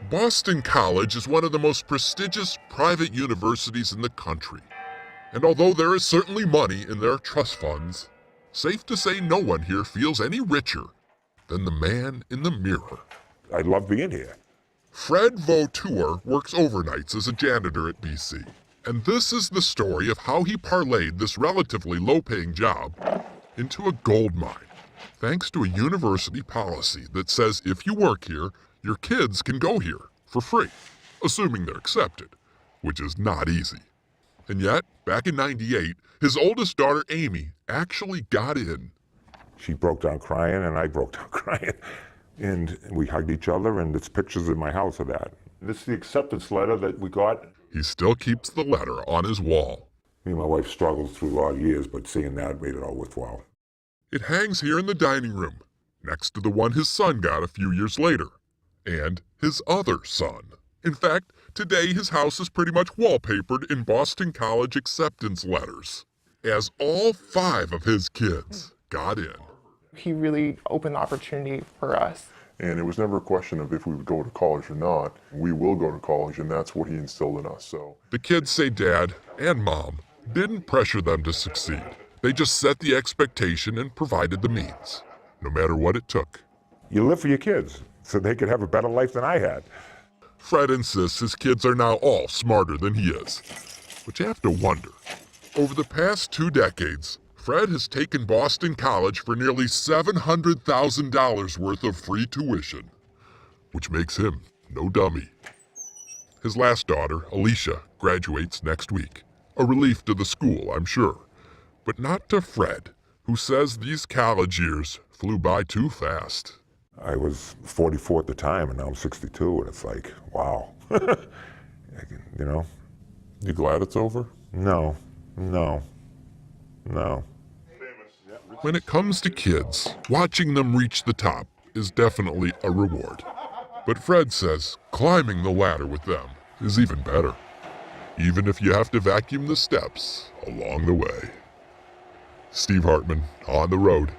Boston College is one of the most prestigious private universities in the country. And although there is certainly money in their trust funds, safe to say no one here feels any richer than the man in the mirror. I love being here. Fred Vautour works overnights as a janitor at BC. And this is the story of how he parlayed this relatively low-paying job into a gold mine, thanks to a university policy that says if you work here, your kids can go here for free, assuming they're accepted, which is not easy. And yet, back in '98, his oldest daughter, Amy, actually got in. She broke down crying, and I broke down crying. And we hugged each other, and there's pictures in my house of that. This is the acceptance letter that we got. He still keeps the letter on his wall. Me and my wife struggled through a lot of years, but seeing that made it all worthwhile. It hangs here in the dining room, next to the one his son got a few years later, and his other son. In fact, today his house is pretty much wallpapered in Boston College acceptance letters, as all 5 of his kids got in. He really opened the opportunity for us. And it was never a question of if we would go to college or not. We will go to college, and that's what he instilled in us. So the kids say Dad and Mom didn't pressure them to succeed. They just set the expectation and provided the means, no matter what it took. You live for your kids, so they could have a better life than I had. Fred insists his kids are now all smarter than he is. But you have to wonder, over the past 2 decades, Fred has taken Boston College for nearly $700,000 worth of free tuition, which makes him no dummy. His last daughter, Alicia, graduates next week. A relief to the school, I'm sure. But not to Fred, who says these college years flew by too fast. I was 44 at the time, and now I'm 62, and it's like, wow. You know? you glad it's over? No. When it comes to kids, watching them reach the top is definitely a reward. But Fred says climbing the ladder with them is even better, even if you have to vacuum the steps along the way. Steve Hartman, On the Road.